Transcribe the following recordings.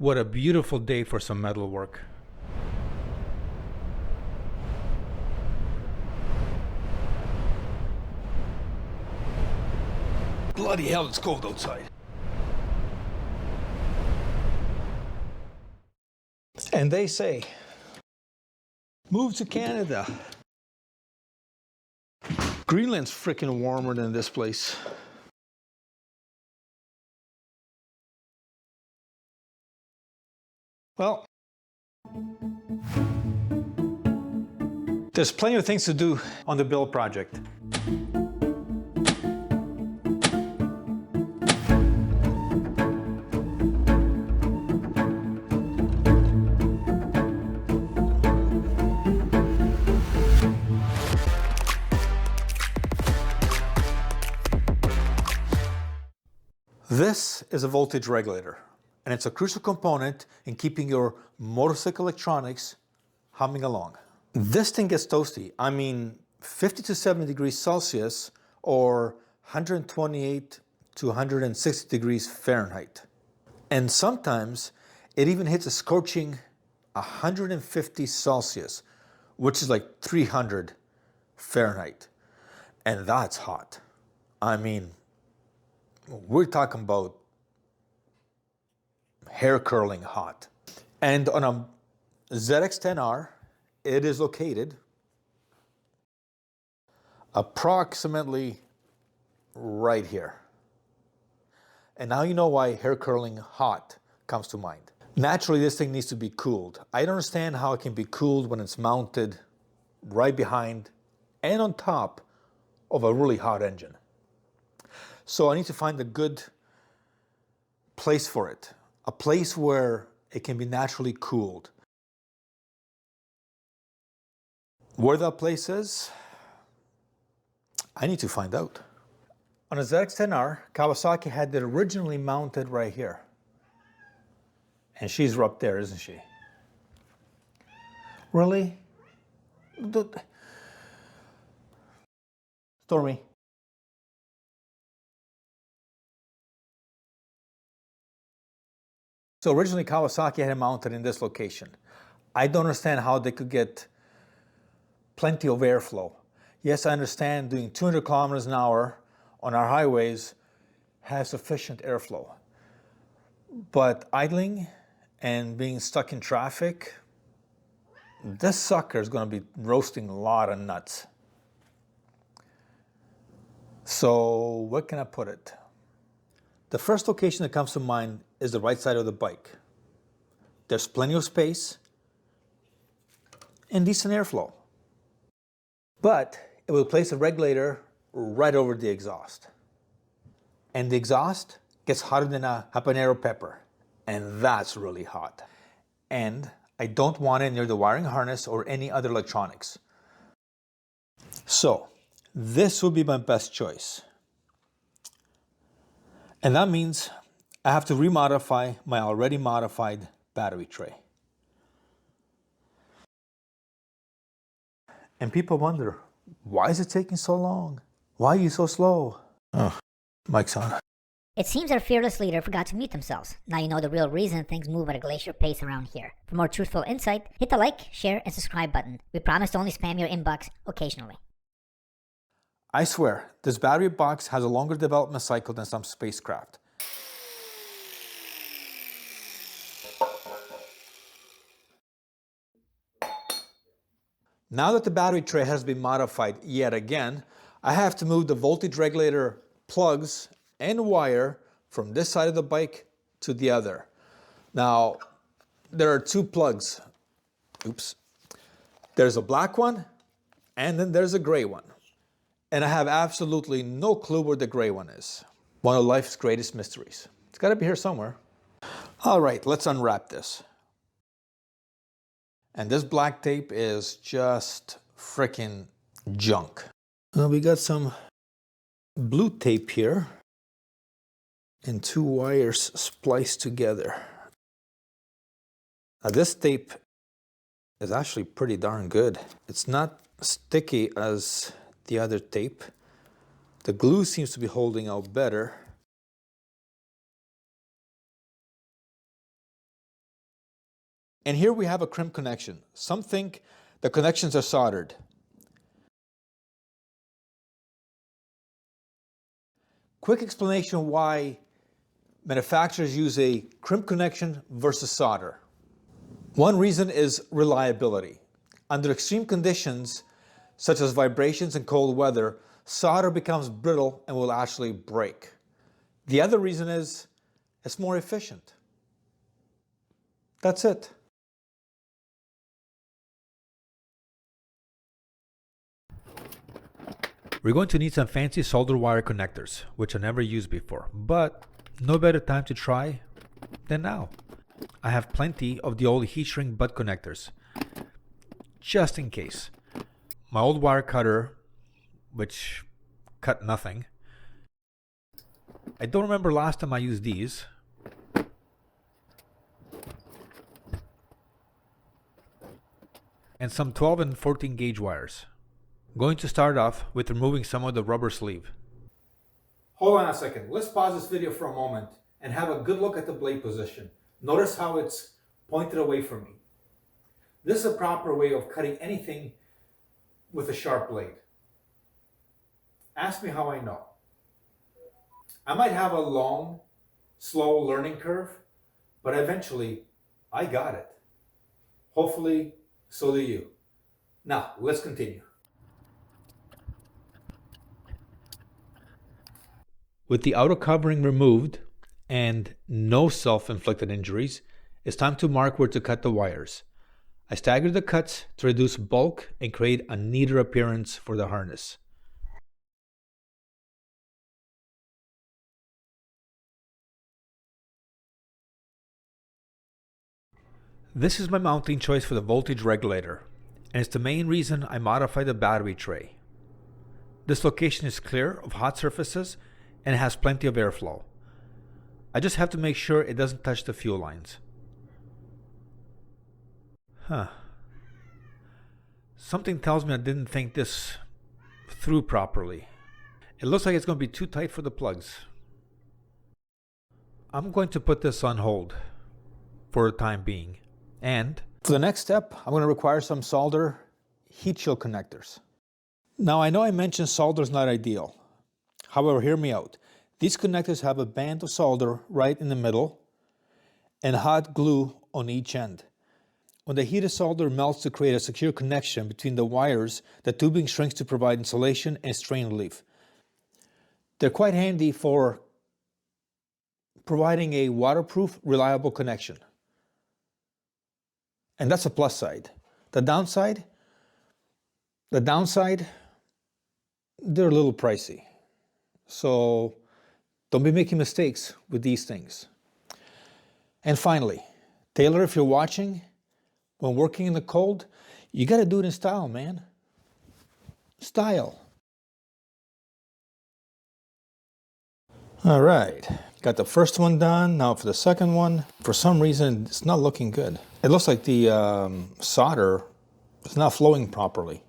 What a beautiful day for some metal work. Bloody hell, it's cold outside. And they say, move to Canada. Greenland's freaking warmer than this place. Well, there's plenty of things to do on the build project. This is a voltage regulator, and it's a crucial component in keeping your motorcycle electronics humming along. This thing gets toasty. I mean, 50 to 70 degrees Celsius or 128 to 160 degrees Fahrenheit. And sometimes it even hits a scorching 150 Celsius, which is like 300 Fahrenheit. And that's hot. I mean, we're talking about hair curling hot. And on a ZX7R, it is located approximately right here. And now you know why hair curling hot comes to mind. Naturally, this thing needs to be cooled. I don't understand how it can be cooled when it's mounted right behind and on top of a really hot engine. So I need to find a good place for it, a place where it can be naturally cooled. Where that place is, I need to find out. On a ZX7R, Kawasaki had it originally mounted right here. And she's up there, isn't she? Really? Stormy. So originally Kawasaki had it mounted in this location. I don't understand how they could get plenty of airflow. Yes, I understand doing 200 kilometers an hour on our highways has sufficient airflow. But idling and being stuck in traffic, this sucker is going to be roasting a lot of nuts. So where can I put it? The first location that comes to mind is the right side of the bike. There's plenty of space and decent airflow. But it will place a regulator right over the exhaust. And the exhaust gets hotter than a habanero pepper. And that's really hot. And I don't want it near the wiring harness or any other electronics. So this would be my best choice. And that means I have to remodify my already modified battery tray. And people wonder, why is it taking so long? Why are you so slow? Oh, mic's on. It seems our fearless leader forgot to mute themselves. Now you know the real reason things move at a glacier pace around here. For more truthful insight, hit the like, share, and subscribe button. We promise to only spam your inbox occasionally. I swear, this battery box has a longer development cycle than some spacecraft. Now that the battery tray has been modified yet again, I have to move the voltage regulator plugs and wire from this side of the bike to the other. Now, there are two plugs. Oops. There's a black one, and then there's a gray one. And I have absolutely no clue where the gray one is. One of life's greatest mysteries. It's got to be here somewhere. All right, let's unwrap this. And this black tape is just freaking junk. We got some blue tape here and two wires spliced together. Now this tape is actually pretty darn good. It's not sticky as the other tape. The glue seems to be holding out better. And here we have a crimp connection. Some think the connections are soldered. Quick explanation why manufacturers use a crimp connection versus solder. One reason is reliability. Under extreme conditions, such as vibrations and cold weather, solder becomes brittle and will actually break. The other reason is it's more efficient. That's it. We're going to need some fancy solder wire connectors, which I never used before, but no better time to try than now. I have plenty of the old heat shrink butt connectors, just in case. My old wire cutter, which cut nothing. I don't remember last time I used these. And some 12 and 14 gauge wires. Going to start off with removing some of the rubber sleeve. Hold on a second. Let's pause this video for a moment and have a good look at the blade position. Notice how it's pointed away from me. This is a proper way of cutting anything with a sharp blade. Ask me how I know. I might have a long, slow learning curve, but eventually I got it. Hopefully, so do you. Now, let's continue. With the outer covering removed and no self-inflicted injuries, it's time to mark where to cut the wires. I staggered the cuts to reduce bulk and create a neater appearance for the harness. This is my mounting choice for the voltage regulator, and it's the main reason I modified the battery tray. This location is clear of hot surfaces and it has plenty of airflow. I just have to make sure it doesn't touch the fuel lines. Something tells me I didn't think this through properly. It looks like it's going to be too tight for the plugs. I'm going to put this on hold for the time being. And for the next step, I'm going to require some solder heat shield connectors. Now I know I mentioned solder is not ideal. However, hear me out. These connectors have a band of solder right in the middle and hot glue on each end. When the heated solder melts to create a secure connection between the wires, the tubing shrinks to provide insulation and strain relief. They're quite handy for providing a waterproof, reliable connection. And that's a plus side. The downside, they're a little pricey. So don't be making mistakes with these things. And finally, Taylor, if you're watching, when working in the cold, you got to do it in style, man. Style. All right, got the first one done. Now for the second one, for some reason, it's not looking good. It looks like the solder is not flowing properly.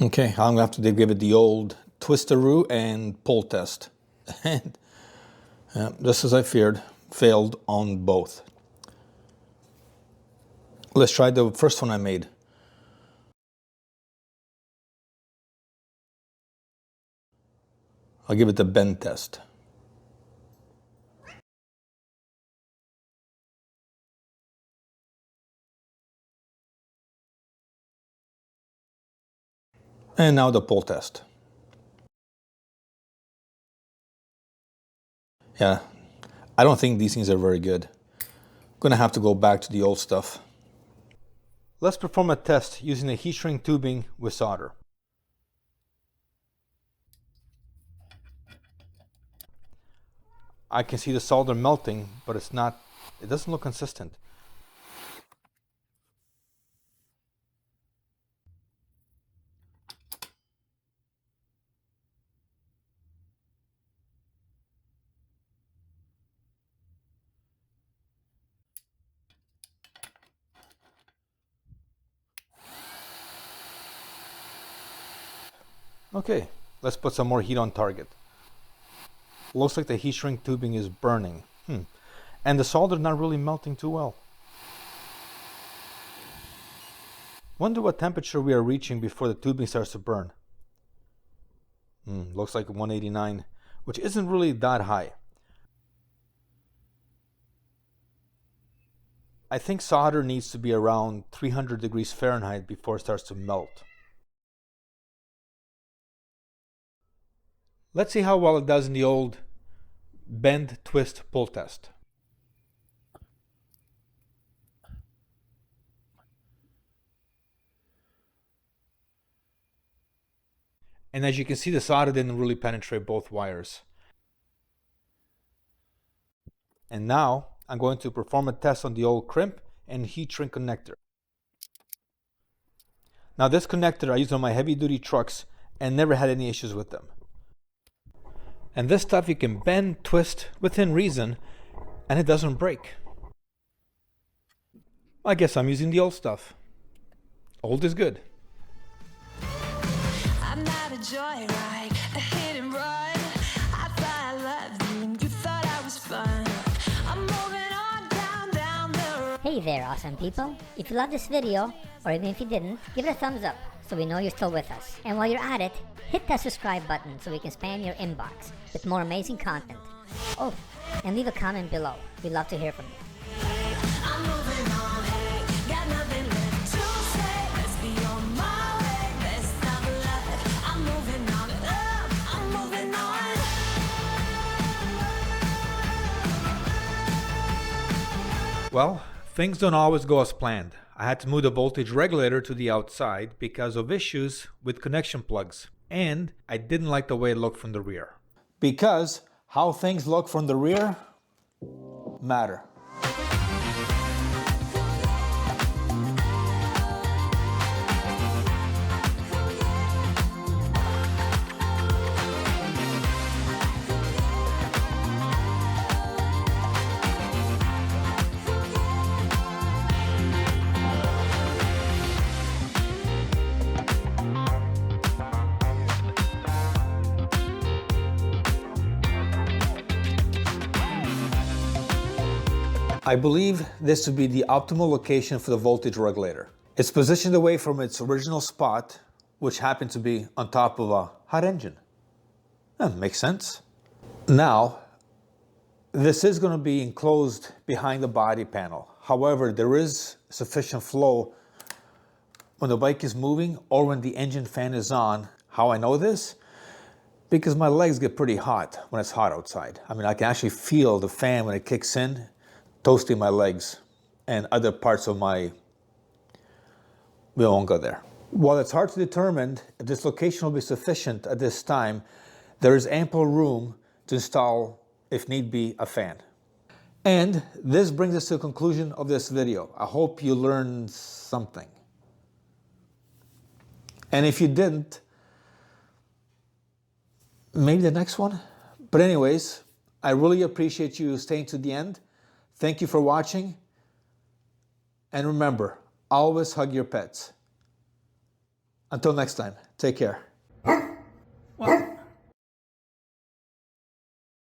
Okay, I'm gonna have to give it the old twisteroo and pull test. And just as I feared, failed on both. Let's try the first one I made. I'll give it the bend test. And now the pull test. Yeah, I don't think these things are very good. I'm gonna have to go back to the old stuff. Let's perform a test using the heat shrink tubing with solder. I can see the solder melting, but it doesn't look consistent. Okay, let's put some more heat on target. Looks like the heat shrink tubing is burning. And the solder's not really melting too well. Wonder what temperature we are reaching before the tubing starts to burn. Looks like 189, which isn't really that high. I think solder needs to be around 300 degrees Fahrenheit before it starts to melt. Let's see how well it does in the old bend, twist, pull test. And as you can see, the solder didn't really penetrate both wires. And now I'm going to perform a test on the old crimp and heat shrink connector. Now this connector I use on my heavy duty trucks and never had any issues with them. And this stuff you can bend, twist within reason, and it doesn't break. I guess I'm using the old stuff. Old is good. I'm not a joyride, a hit and run. I thought I loved you and you thought I was fun. I'm moving on down the road. Hey there, awesome people. If you love this video, or even if you didn't, give it a thumbs up so we know you're still with us. And while you're at it, hit that subscribe button so we can spam your inbox with more amazing content. Oh, and leave a comment below. We'd love to hear from you. I'm moving on, hey, got nothing left to say. Let's be on my way, best of luck. I'm moving on, I'm moving on. Well, things don't always go as planned. I had to move the voltage regulator to the outside because of issues with connection plugs. And I didn't like the way it looked from the rear. Because how things look from the rear matter. I believe this to be the optimal location for the voltage regulator. It's positioned away from its original spot, which happened to be on top of a hot engine. Makes sense. Now, this is going to be enclosed behind the body panel. However, there is sufficient flow when the bike is moving or when the engine fan is on. How I know this? Because my legs get pretty hot when it's hot outside. I mean, I can actually feel the fan when it kicks in, toasting my legs and other parts of we won't go there. While it's hard to determine if this location will be sufficient at this time, there is ample room to install, if need be, a fan. And this brings us to the conclusion of this video. I hope you learned something. And if you didn't, maybe the next one. But anyways, I really appreciate you staying to the end. Thank you for watching, and remember, always hug your pets. Until next time, take care.